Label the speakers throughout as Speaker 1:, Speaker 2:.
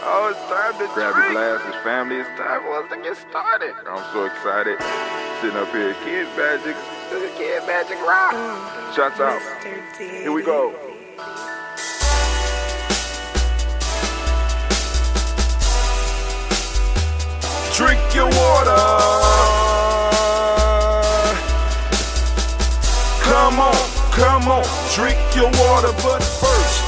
Speaker 1: Oh, it's time to grab your glasses, family. It's time for us to get started. I'm so excited. Sitting up here, Kid Magic Rock. Shots out. Here we go. Drink your water. Come on, drink your water, but first,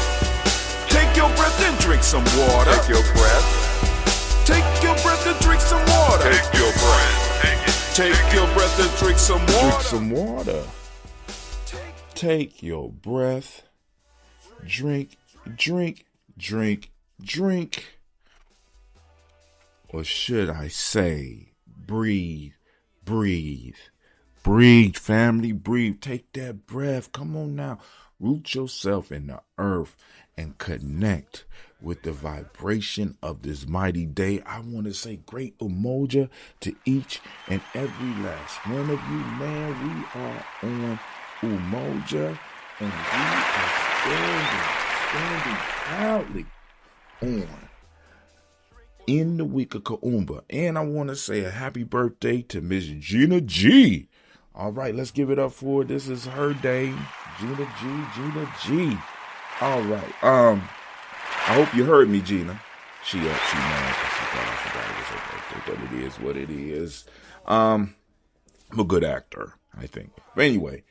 Speaker 1: take your breath and drink some water. Take your breath. Take your breath and drink some water. Take your breath. Take your breath and drink some water.
Speaker 2: Drink some water. Take your breath. Drink. Or should I say, breathe. Breathe, family, breathe. Take that breath. Come on now. Root yourself in the earth and connect with the vibration of this mighty day. I want to say great Umoja to each and every last one of you, man. We are on Umoja, and we are standing proudly on in the week of Kaumba. And I want to say a happy birthday to Miss Gina G. All right, let's give it up for her. This is her day. Gina G. All right. I hope you heard me, Gina. She mad because she thought I forgot it was her birthday, but it is what it is. I'm a good actor, I think. But anyway,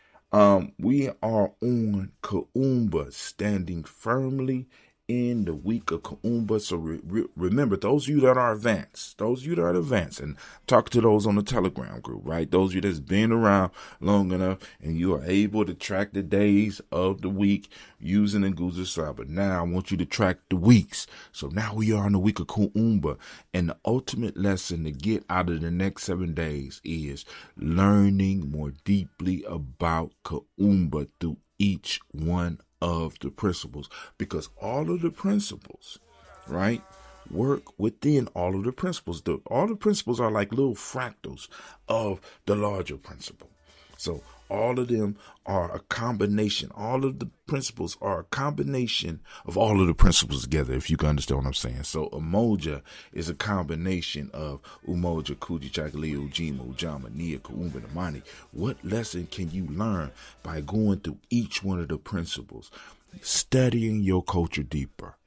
Speaker 2: we are on Kaumba, standing firmly in the week of Kaumba. So remember, those of you that are advanced, and talk to those on the Telegram group, right? Those of you that's been around long enough and you are able to track the days of the week using the Nguzo Saba. Now I want you to track the weeks. So now we are in the week of Kaumba, and the ultimate lesson to get out of the next 7 days is learning more deeply about Kaumba through each one of the principles, because all of the principles, right, work within all of the principles. All the principles are like little fractals of the larger principle. So all of them are a combination. All of the principles are a combination of all of the principles together, if you can understand what I'm saying. So Umoja is a combination of Umoja, Kuji, Chakali, Ujima, Ujama, Nia, Kaumba, Namani. What lesson can you learn by going through each one of the principles? Studying your culture deeper.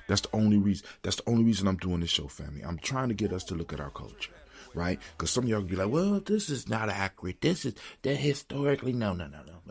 Speaker 2: That's the only reason I'm doing this show, family. I'm trying to get us to look at our culture. Right? Because some of y'all be like, well, this is not accurate. This is that historically. No.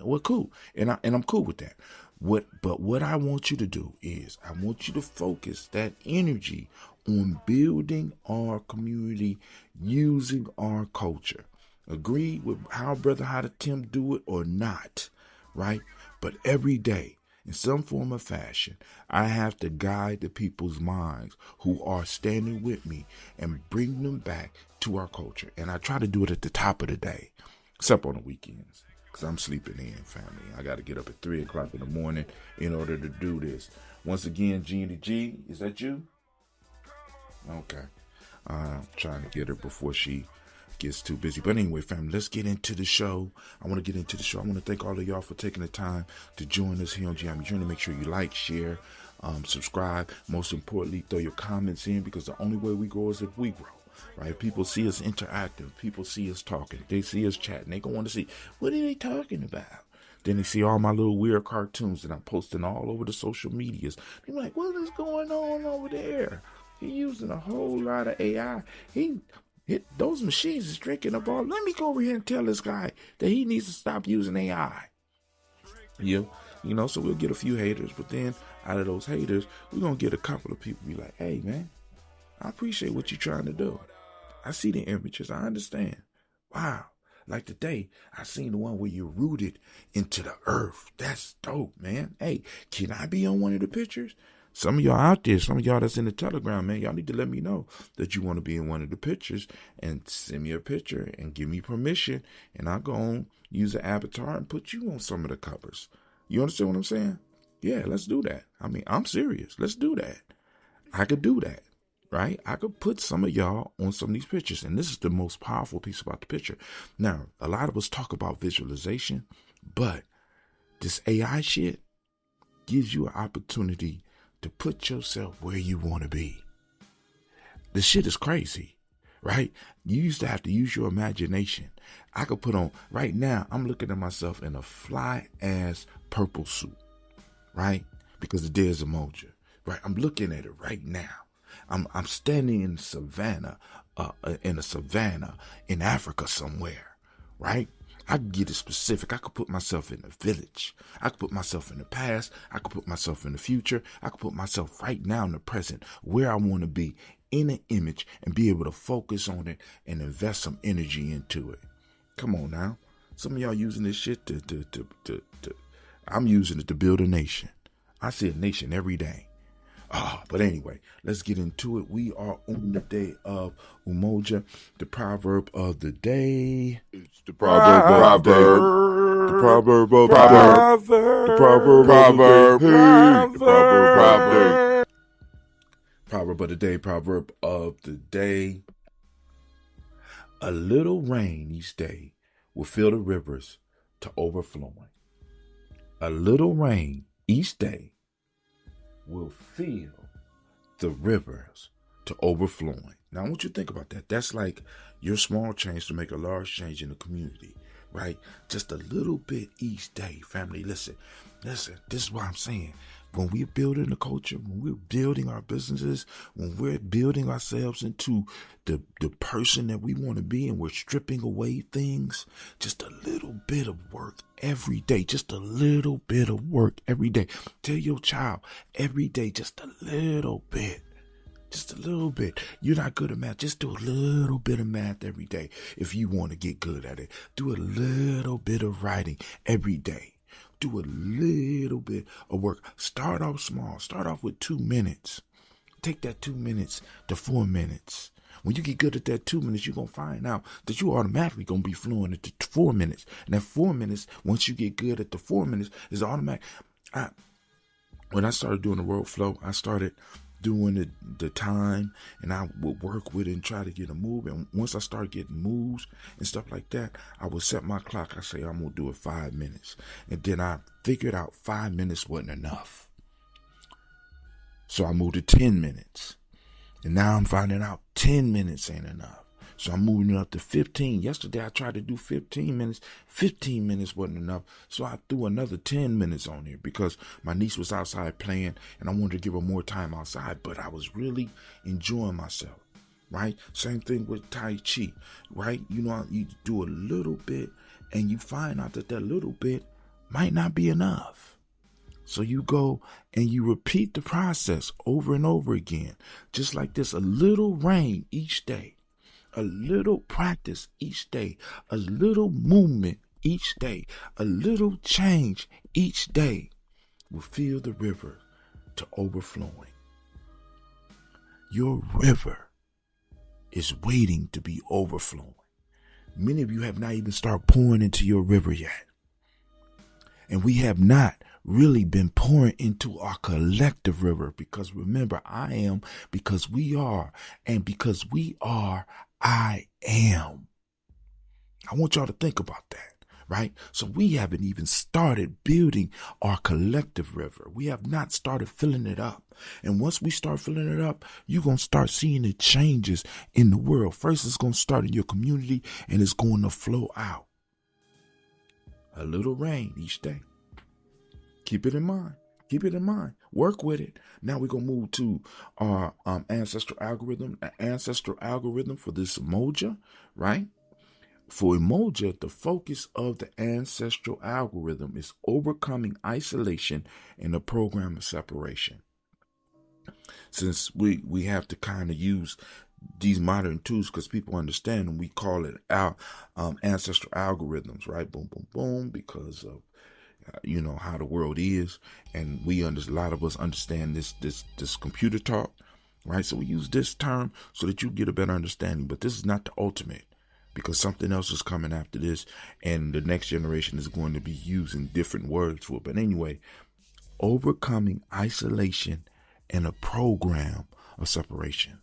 Speaker 2: Well, cool. And I'm cool with that. But what I want you to do is I want you to focus that energy on building our community using our culture. Agree with how Brother Haatim do it or not, right? But every day, in some form or fashion, I have to guide the people's minds who are standing with me and bring them back to our culture. And I try to do it at the top of the day, except on the weekends, because I'm sleeping in, family. I got to get up at 3 o'clock in the morning in order to do this. Once again, Gina G, is that you? Okay. I'm trying to get her before she gets too busy. But anyway, family, let's get into the show. I want to get into the show. I want to thank all of y'all for taking the time to join us here on Gye-Nyame Tribe. Make sure you like, share, subscribe. Most importantly, throw your comments in, because the only way we grow is if we grow. Right? People see us interactive. People see us talking. They see us chatting. They go on to see, what are they talking about? Then they see all my little weird cartoons that I'm posting all over the social medias. They're like, what is going on over there? He's using a whole lot of AI. Those machines is drinking up all. Let me go over here and tell this guy that he needs to stop using AI. Yeah, so we'll get a few haters, but then out of those haters, we're going to get a couple of people be like, hey, man, I appreciate what you're trying to do. I see the images. I understand. Wow. Like today, I seen the one where you're rooted into the earth. That's dope, man. Hey, can I be on one of the pictures? Some of y'all out there, some of y'all that's in the Telegram, man, y'all need to let me know that you want to be in one of the pictures and send me a picture and give me permission. And I'll go on, use an avatar and put you on some of the covers. You understand what I'm saying? Yeah, let's do that. I mean, I'm serious. Let's do that. I could do that, right? I could put some of y'all on some of these pictures. And this is the most powerful piece about the picture. Now, a lot of us talk about visualization, but this AI shit gives you an opportunity to put yourself where you want to be. The shit is crazy, right? You used to have to use your imagination. I could put on, right now, I'm looking at myself in a fly-ass purple suit, right? Because the day is Umoja, right? I'm looking at it right now. I'm standing in a savannah in Africa somewhere, right? I can get it specific. I could put myself in a village. I could put myself in the past. I could put myself in the future. I could put myself right now in the present, where I want to be in an image, and be able to focus on it and invest some energy into it. Come on now. Some of y'all using this shit I'm using it to build a nation. I see a nation every day. But anyway, let's get into it. We are on the day of Umoja, the proverb of the day.
Speaker 1: It's the proverb. The proverb of the day. The proverb of the day.
Speaker 2: Proverb of the day. Proverb of the day. A little rain each day will fill the rivers to overflowing. A little rain each day will fill the rivers to overflowing. Now, I want you to think about that. That's like your small change to make a large change in the community, right? Just a little bit each day, family. Listen, this is what I'm saying. When we're building the culture, when we're building our businesses, when we're building ourselves into the person that we want to be, and we're stripping away things, just a little bit of work every day, just a little bit of work every day. Tell your child every day, just a little bit. Just a little bit. You're not good at math. Just do a little bit of math every day. If you want to get good at it, do a little bit of writing every day. Do a little bit of work. Start off small. Start off with 2 minutes. Take that 2 minutes to 4 minutes. When you get good at that 2 minutes, you're going to find out that you automatically going to be fluent into 4 minutes. And that 4 minutes, once you get good at the 4 minutes, is automatic. When I started doing the world flow, I started doing the time, and I would work with it and try to get a move. And once I started getting moves and stuff like that, I would set my clock. I say, I'm going to do it 5 minutes. And then I figured out 5 minutes wasn't enough. So I moved to 10 minutes. And now I'm finding out 10 minutes ain't enough. So I'm moving it up to 15. Yesterday I tried to do 15 minutes. 15 minutes wasn't enough. So I threw another 10 minutes on here because my niece was outside playing and I wanted to give her more time outside. But I was really enjoying myself, right? Same thing with Tai Chi, right? You know, you do a little bit and you find out that little bit might not be enough. So you go and you repeat the process over and over again. Just like this, a little rain each day. A little practice each day, a little movement each day, a little change each day will fill the river to overflowing. Your river is waiting to be overflowing. Many of you have not even started pouring into your river yet. And we have not really been pouring into our collective river, because remember, I am because we are, and because we are, I am. I want y'all to think about that, right? So we haven't even started building our collective river. We have not started filling it up. And once we start filling it up, you're going to start seeing the changes in the world. First, it's going to start in your community and it's going to flow out. A little rain each day. Keep it in mind. Keep it in mind. Work with it. Now we're going to move to our ancestral algorithm. An ancestral algorithm for this Umoja, right? For Umoja, the focus of the ancestral algorithm is overcoming isolation in the program of separation. Since we have to kind of use these modern tools because people understand them, we call it our ancestral algorithms, right? Boom, boom, boom, because of you know how the world is, and a lot of us understand this computer talk, right? So we use this term so that you get a better understanding. But this is not the ultimate, because something else is coming after this, and the next generation is going to be using different words for it. But anyway, overcoming isolation and a program of separation.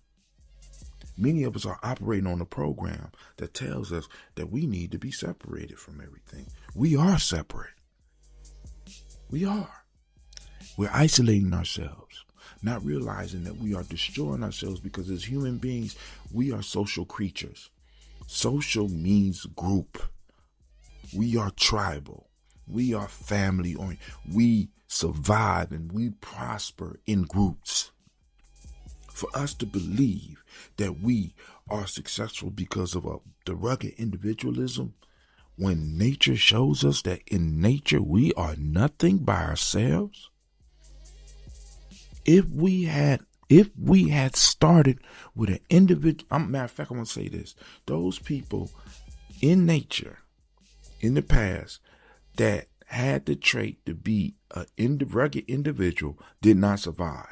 Speaker 2: Many of us are operating on a program that tells us that we need to be separated from everything. We are separate. We are. We're isolating ourselves. not realizing that we are destroying ourselves because as human beings, we are social creatures. Social means group. We are tribal. We are family oriented. We survive and we prosper in groups. For us to believe that we are successful because of the rugged individualism, when nature shows us that in nature we are nothing by ourselves. If we had started with an individual, matter of fact, I want to say this: those people in nature, in the past, that had the trait to be a rugged individual did not survive.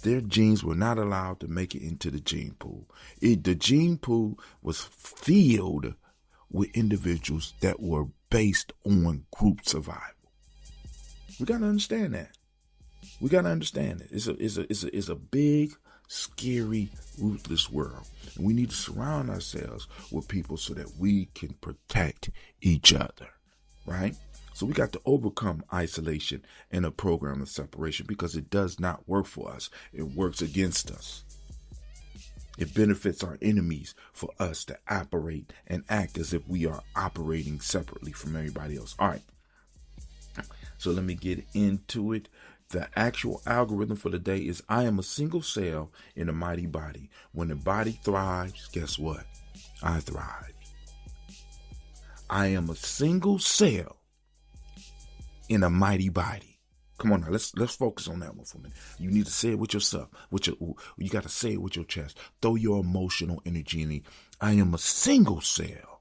Speaker 2: Their genes were not allowed to make it into the gene pool. The gene pool was filled with individuals that were based on group survival. We got to understand that. We got to understand it. It's a big, scary, ruthless world. And we need to surround ourselves with people so that we can protect each other, right? So we got to overcome isolation and a program of separation because it does not work for us. It works against us. It benefits our enemies for us to operate and act as if we are operating separately from everybody else. All right. So let me get into it. The actual algorithm for the day is I am a single cell in a mighty body. When the body thrives, guess what? I thrive. I am a single cell in a mighty body. Come on now, let's focus on that one for a minute. You need to say it with yourself. You got to say it with your chest. Throw your emotional energy in it. I am a single cell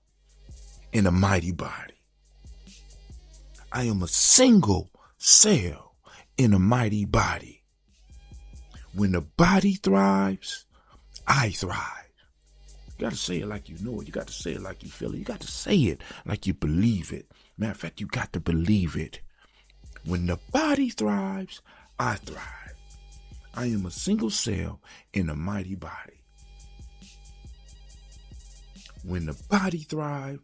Speaker 2: in a mighty body. I am a single cell in a mighty body. When the body thrives, I thrive. You got to say it like you know it. You got to say it like you feel it. You got to say it like you believe it. Matter of fact, you got to believe it. When the body thrives, I thrive. I am a single cell in a mighty body. When the body thrives,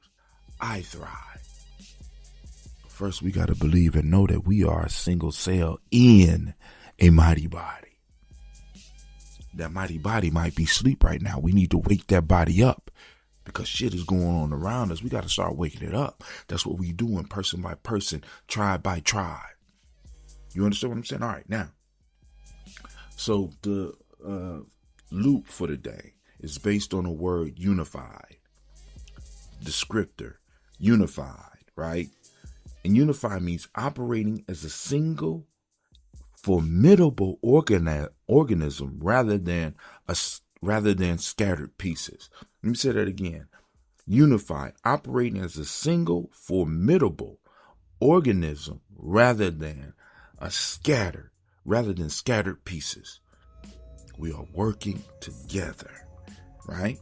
Speaker 2: I thrive. First, we got to believe and know that we are a single cell in a mighty body. That mighty body might be asleep right now. We need to wake that body up because shit is going on around us. We got to start waking it up. That's what we doing person by person, tribe by tribe. You understand what I'm saying? All right, now. So the loop for the day is based on the word unified. Descriptor, unified, right? And unified means operating as a single formidable organism rather than scattered pieces. Let me say that again. Unified, operating as a single formidable organism rather than scattered pieces. We are working together, right?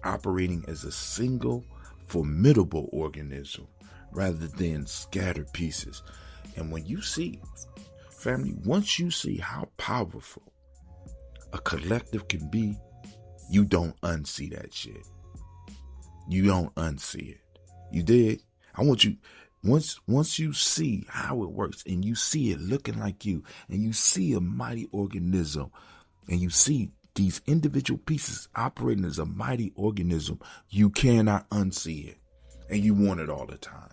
Speaker 2: Operating as a single formidable organism rather than scattered pieces. And when you see, family, once you see how powerful a collective can be, you don't unsee that shit. You don't unsee it. You dig? I want you, once you see how it works and you see it looking like you and you see a mighty organism and you see these individual pieces operating as a mighty organism, you cannot unsee it. And you want it all the time.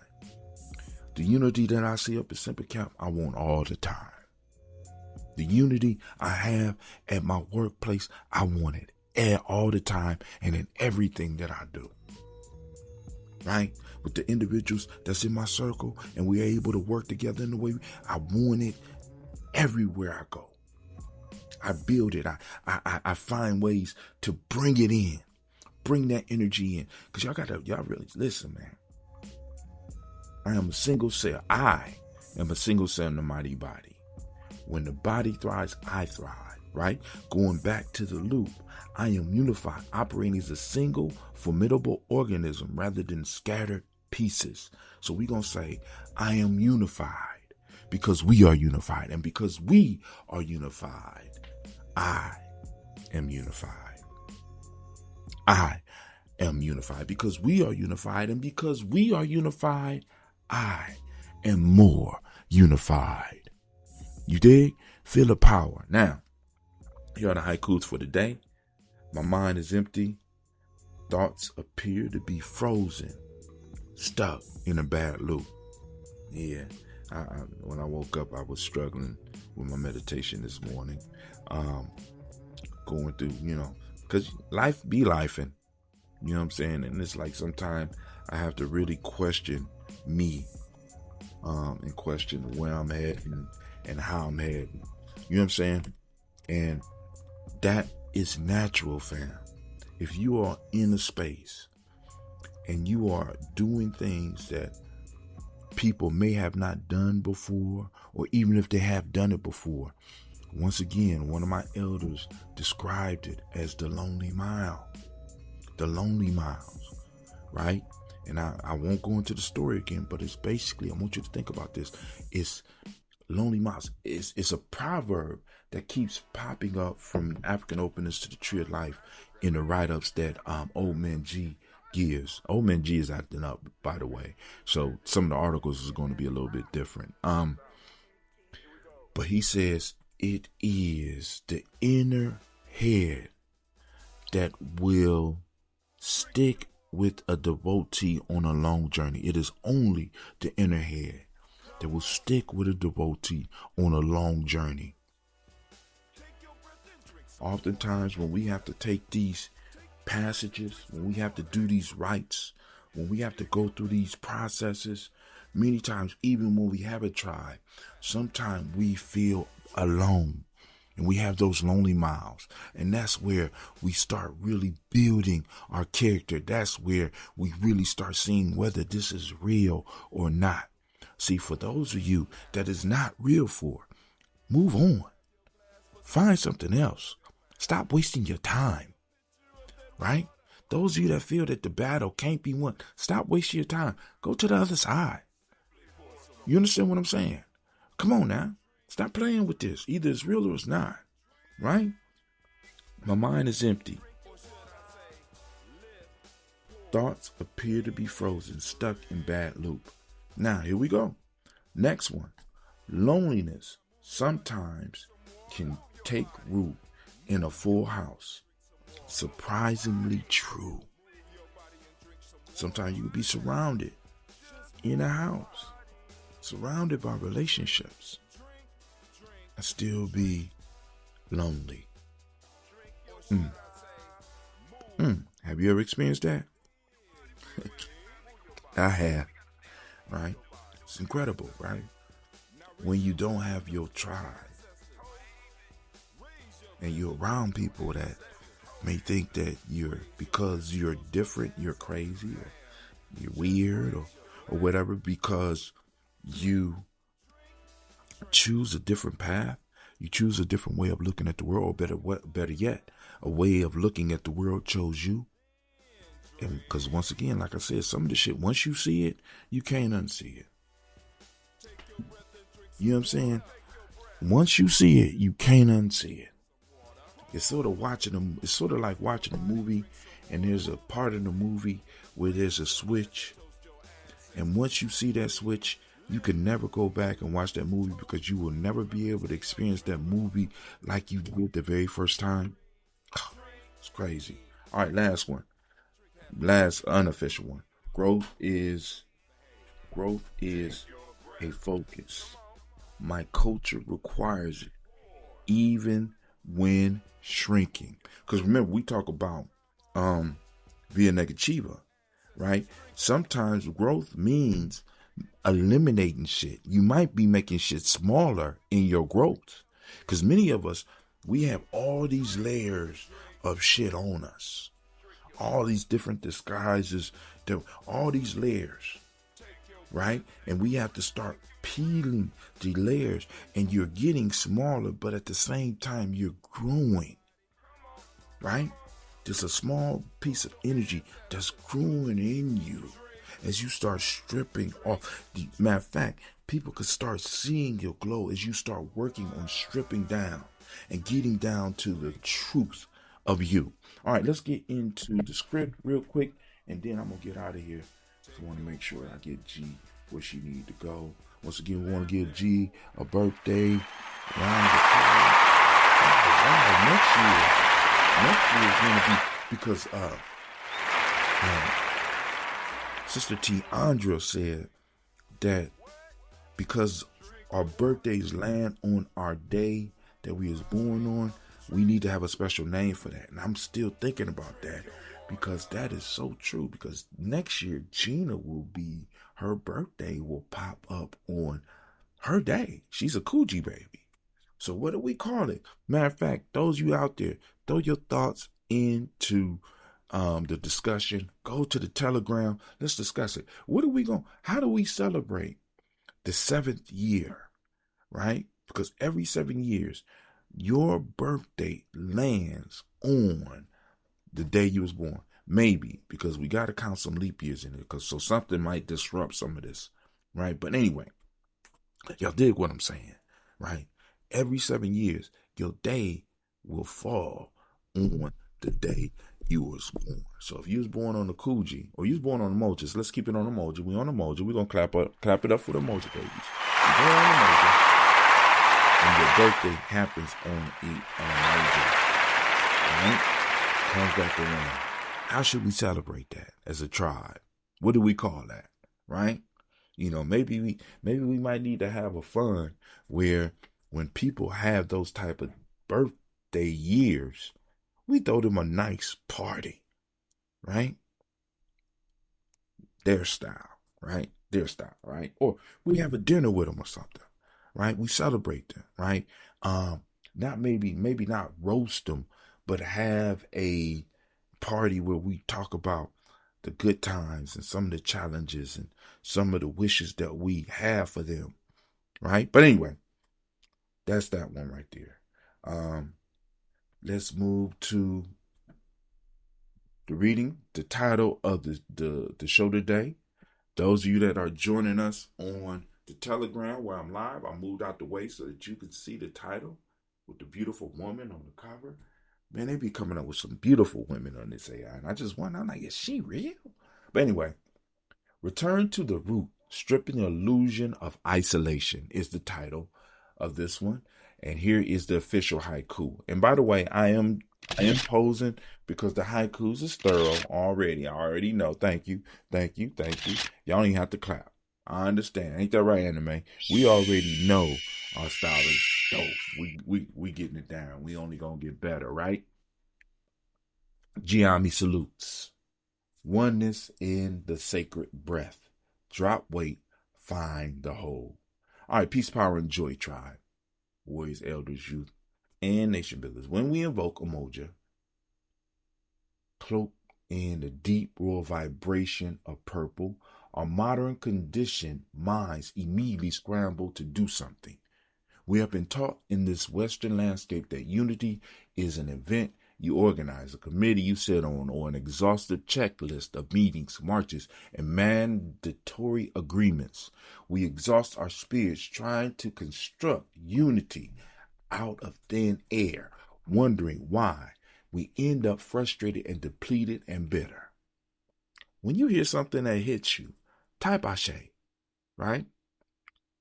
Speaker 2: The unity that I see up at Simple Camp, I want all the time. The unity I have at my workplace, I want it all the time and in everything that I do. Right? With the individuals that's in my circle and we're able to work together in the way I want it everywhere I go. I build it. I find ways to bring it in. Bring that energy in. Because y'all really listen, man. I am a single cell. I am a single cell in the mighty body. When the body thrives, I thrive, right? Going back to the loop, I am unified, operating as a single formidable organism rather than scattered pieces. So we're going to say, I am unified because we are unified. And because we are unified, I am unified. I am unified because we are unified. And because we are unified, I am more unified. You dig? Feel the power. Now, here are the haikus for the day. My mind is empty. Thoughts appear to be frozen, stuck in a bad loop. Yeah, when I woke up, I was struggling with my meditation this morning. Going through, because life be lifing. You know what I'm saying? And it's like sometimes I have to really question me, and question where I'm heading and how I'm heading. You know what I'm saying? And that is natural, fam. If you are in a space and you are doing things that people may have not done before, or even if they have done it before, once again, one of my elders described it as the lonely mile. The lonely miles, right? And I won't go into the story again, but it's basically, I want you to think about this. It's lonely miles. It's a proverb that keeps popping up from African openness to the tree of life in the write-ups that Old Man G gives. Old Man G is acting up, by the way. So some of the articles is going to be a little bit different. But he says it is the inner head that will stick with a devotee on a long journey. It is only the inner head that will stick with a devotee on a long journey. Oftentimes when we have to take these passages, when we have to do these rites, when we have to go through these processes, many times, even when we have a tribe, sometimes we feel alone. And we have those lonely miles. And that's where we start really building our character. That's where we really start seeing whether this is real or not. See, for those of you that is not real for, move on. Find something else. Stop wasting your time. Right? Those of you that feel that the battle can't be won, stop wasting your time. Go to the other side. You understand what I'm saying? Come on now. Stop playing with this. Either it's real or it's not. Right? My mind is empty. Thoughts appear to be frozen, stuck in bad loop. Now, here we go. Next one. Loneliness sometimes can take root in a full house. Surprisingly true. Sometimes you can be surrounded in a house, surrounded by relationships, and still be lonely. Have you ever experienced that? I have, right? It's incredible, right? When you don't have your tribe and you're around people that may think that because you're different, you're crazy, or you're weird, or whatever, because you choose a different path, you choose a different way of looking at the world, or better yet, a way of looking at the world chose you. And because once again, like I said, some of the shit, once you see it, you can't unsee it. You know what I'm saying? Once you see it, you can't unsee it. It's sort of like watching a movie, and there's a part of the movie where there's a switch. And once you see that switch, you can never go back and watch that movie, because you will never be able to experience that movie like you did the very first time. It's crazy. All right, last one. Last unofficial one. Growth is a focus. My culture requires it, even when shrinking. Because remember, we talk about via negativa, right? Sometimes growth means eliminating shit. You might be making shit smaller in your growth. Because many of us, we have all these layers of shit on us. All these different disguises, all these layers, right? And we have to start peeling the layers, and you're getting smaller, but at the same time, you're growing, right? There's a small piece of energy that's growing in you as you start stripping off. Matter of fact, people could start seeing your glow as you start working on stripping down and getting down to the truth of you. All right, let's get into the script real quick, and then I'm going to get out of here. I want to make sure I get G where she needs to go. Once again, we want to give G a birthday round of applause. next year is going to be, because Sister Tiandra said that because our birthdays land on our day that we was born on, we need to have a special name for that. And I'm still thinking about that, because that is so true. Because next year, Gina her birthday will pop up on her day. She's a Coogee baby. So what do we call it? Matter of fact, those of you out there, throw your thoughts into the discussion. Go to the Telegram. Let's discuss it. How do we celebrate the 7th year, right? Because every 7 years, your birthday lands on the day you was born. Maybe, because we got to count some leap years in it, so something might disrupt some of this, right? But anyway, y'all dig what I'm saying, right? Every 7 years, your day will fall on the day you was born. So if you was born on the Coogee, or you was born on Umoja, let's keep it on Umoja. We on Umoja. We're going to clap it up for the Umoja babies. You're born on Umoja, and your birthday happens on Umoja, right? Comes back around. How should we celebrate that as a tribe? What do we call that, right? Maybe we might need to have a fund where when people have those type of birthday years, we throw them a nice party, right? Their style, right? Or we have a dinner with them or something, right? We celebrate them, right? Maybe not roast them, but have a party where we talk about the good times and some of the challenges and some of the wishes that we have for them, right? But anyway, that's that one right there. Let's move to the reading, the title of the show today. Those of you that are joining us on the Telegram where I'm live, I moved out the way so that you can see the title with the beautiful woman on the cover. Man, they be coming up with some beautiful women on this AI. And I just wonder, I'm like, is she real? But anyway, Return to the Root, Stripping the Illusion of Isolation is the title of this one. And here is the official haiku. And by the way, I am posing because the haikus is thorough already. I already know. Thank you. Y'all don't even have to clap. I understand. Ain't that right, anime? We already know our style is dope. We getting it down. We only gonna get better, right? Gye-Nyame salutes. Oneness in the sacred breath. Drop weight, find the whole. All right, peace, power, and joy, tribe. Warriors, elders, youth, and nation builders. When we invoke Umoja, cloaked in the deep royal vibration of purple, our modern conditioned minds immediately scramble to do something. We have been taught in this Western landscape that unity is an event you organize, a committee you sit on, or an exhaustive checklist of meetings, marches, and mandatory agreements. We exhaust our spirits trying to construct unity out of thin air, wondering why we end up frustrated and depleted and bitter. When you hear something that hits you, type Ashe, right?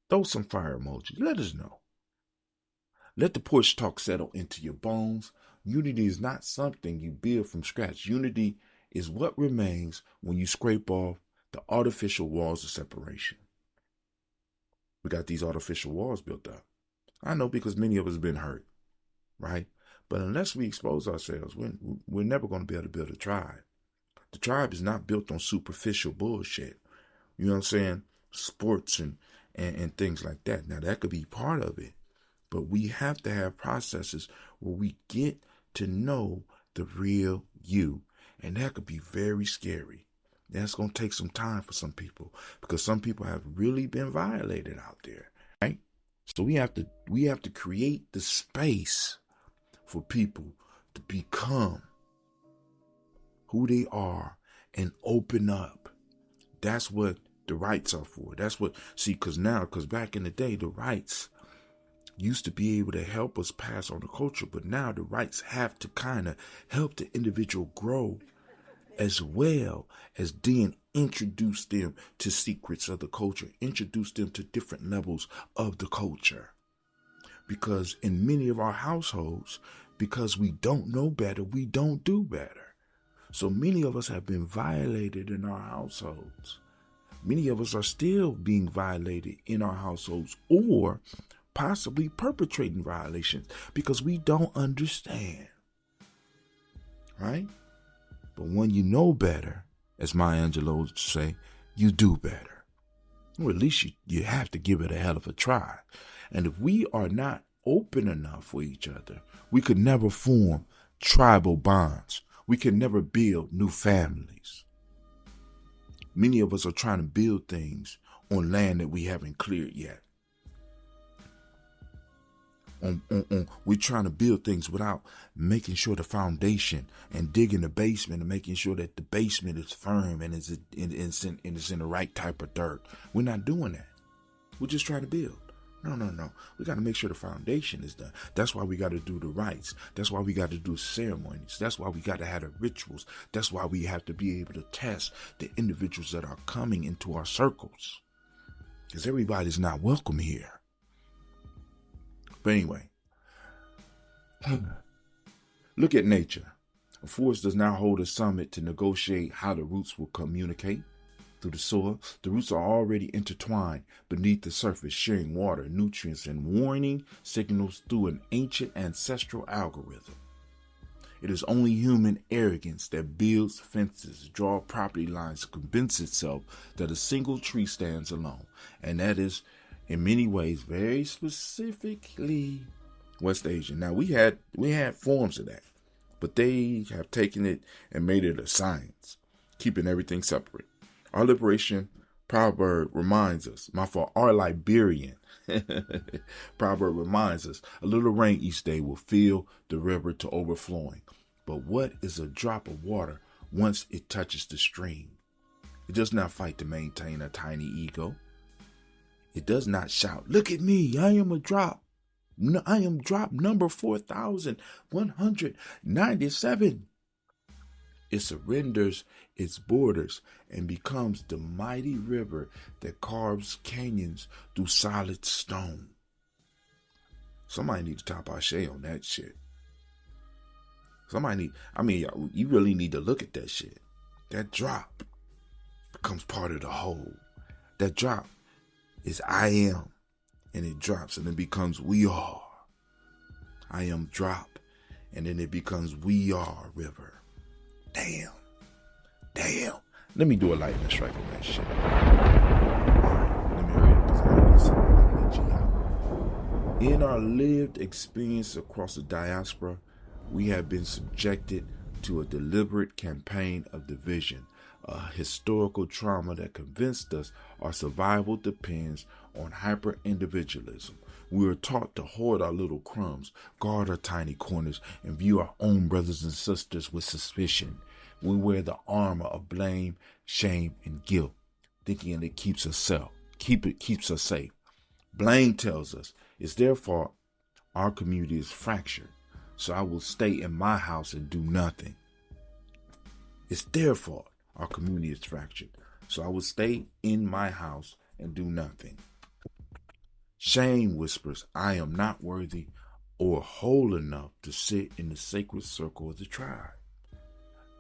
Speaker 2: Throw some fire emojis. Let us know. Let the porch talk settle into your bones. Unity is not something you build from scratch. Unity is what remains when you scrape off the artificial walls of separation. We got these artificial walls built up. I know, because many of us have been hurt, right? But unless we expose ourselves, we're never going to be able to build a tribe. The tribe is not built on superficial bullshit. You know what I'm saying? Sports and things like that. Now, that could be part of it. But we have to have processes where we get to know the real you. And that could be very scary. That's going to take some time for some people, because some people have really been violated out there, right? So we have to create the space for people to become who they are and open up. That's what the rights are for. That's what, because back in the day, the rights used to be able to help us pass on the culture, but now the rights have to kind of help the individual grow, as well as then introduce them to secrets of the culture, introduce them to different levels of the culture. Because in many of our households, because we don't know better, we don't do better. So many of us have been violated in our households. Many of us are still being violated in our households or possibly perpetrating violations because we don't understand. Right? But when you know better, as Maya Angelou would say, you do better. Or at least you have to give it a hell of a try. And if we are not open enough for each other, we could never form tribal bonds. We can never build new families. Many of us are trying to build things on land that we haven't cleared yet. We're trying to build things without making sure the foundation and digging the basement and making sure that the basement is firm and it's in the right type of dirt. We're not doing that. We're just trying to build. No. We got to make sure the foundation is done. That's why we got to do the rites. That's why we got to do ceremonies. That's why we got to have the rituals. That's why we have to be able to test the individuals that are coming into our circles. Because everybody's not welcome here. But anyway, look at nature. A forest does not hold a summit to negotiate how the roots will communicate through the soil. The roots are already intertwined beneath the surface, sharing water, nutrients, and warning signals through an ancient ancestral algorithm. It is only human arrogance that builds fences, draws property lines to convince itself that a single tree stands alone. And that is, in many ways, very specifically West Asia. Now, we had forms of that, but they have taken it and made it a science, keeping everything separate. Our liberation proverb reminds us, our Liberian proverb reminds us, a little rain each day will fill the river to overflowing. But what is a drop of water once it touches the stream? It does not fight to maintain a tiny ego. It does not shout, "Look at me, I am a drop. I am drop number 4,197. It surrenders its borders and becomes the mighty river that carves canyons through solid stone. Somebody need to top our shade on that shit. You really need to look at that shit. That drop becomes part of the whole. That drop is I am, and it drops and it becomes we are. I am drop, and then it becomes we are river. Damn. Let me do a lightning strike on that shit. Let me hurry up because I need something to get you out. In our lived experience across the diaspora, we have been subjected to a deliberate campaign of division, a historical trauma that convinced us our survival depends on hyper-individualism. We are taught to hoard our little crumbs, guard our tiny corners, and view our own brothers and sisters with suspicion. We wear the armor of blame, shame, and guilt, thinking it keeps us safe. Blame tells us it's their fault. Our community is fractured, so I will stay in my house and do nothing. It's their fault. Our community is fractured, so I will stay in my house and do nothing. Shame whispers, I am not worthy or whole enough to sit in the sacred circle of the tribe.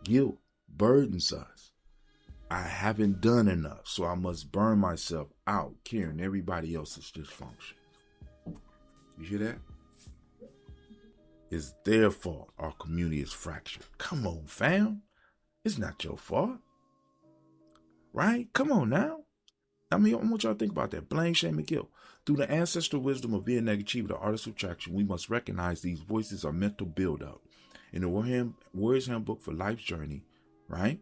Speaker 2: Guilt burdens us. I haven't done enough, so I must burn myself out carrying everybody else's dysfunction. You hear that? It's their fault our community is fractured. Come on, fam. It's not your fault. Right? Come on now. I want y'all to think about that. Blame, shame, and guilt. Through the ancestral wisdom of Gye-Nyame Tribe, the artist of traction, we must recognize these voices are mental buildup. In the Warrior's Handbook for Life's Journey, right,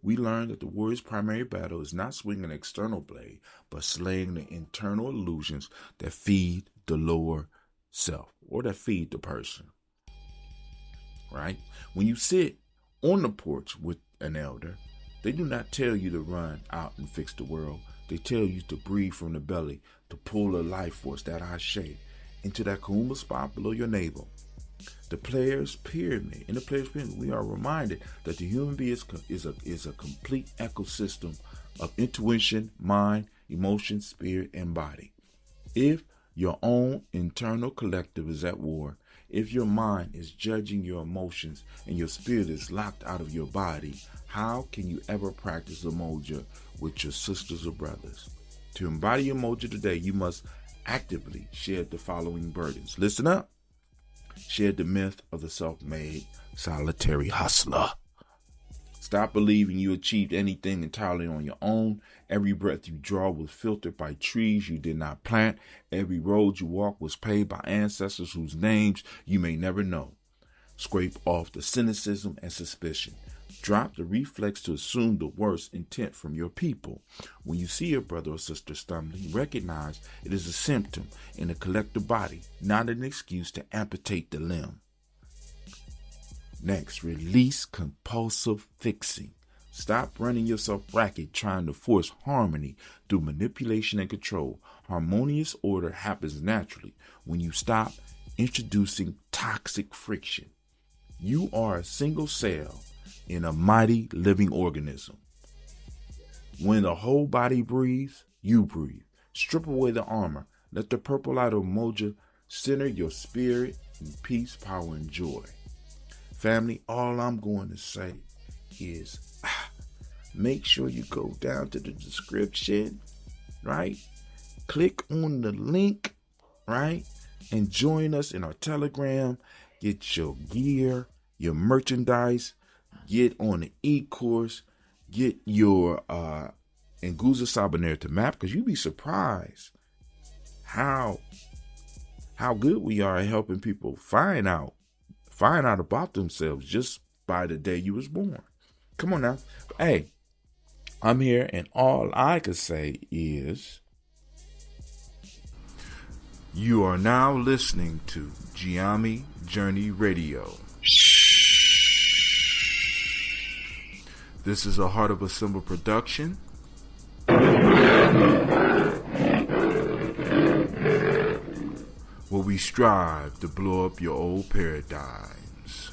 Speaker 2: we learn that the warrior's primary battle is not swinging an external blade, but slaying the internal illusions that feed the lower self or that feed the person. Right? When you sit on the porch with an elder, they do not tell you to run out and fix the world. They tell you to breathe from the belly, to pull a life force, that I shade, into that Kuumba spot below your navel. In the player's pyramid, we are reminded that the human being is a complete ecosystem of intuition, mind, emotion, spirit, and body. If Your own internal collective is at war. If your mind is judging your emotions and your spirit is locked out of your body, how can you ever practice Umoja with your sisters or brothers? To embody Umoja today, you must actively shed the following burdens. Listen up. Shed the myth of the self-made solitary hustler. Stop believing you achieved anything entirely on your own. Every breath you draw was filtered by trees you did not plant. Every road you walk was paved by ancestors whose names you may never know. Scrape off the cynicism and suspicion. Drop the reflex to assume the worst intent from your people. When you see your brother or sister stumbling, recognize it is a symptom in the collective body, not an excuse to amputate the limb. Next, release compulsive fixing. Stop running yourself ragged trying to force harmony through manipulation and control. Harmonious order happens naturally when you stop introducing toxic friction. You are a single cell in a mighty living organism. When the whole body breathes, you breathe. Strip away the armor. Let the purple light of Umoja center your spirit in peace, power, and joy. Family, all I'm going to say is make sure you go down to the description, right? Click on the link, right? And join us in our Telegram. Get your gear, your merchandise, get on the e-course, get your Nguza Sabanera to map, because you'd be surprised how good we are at helping people find out about themselves just by the day you was born. Come on now. Hey, I'm here, and all I could say is you are now listening to Gye-Nyame Journey Radio. This is a Heart of a Symbol production. Where we strive to blow up your old paradigms.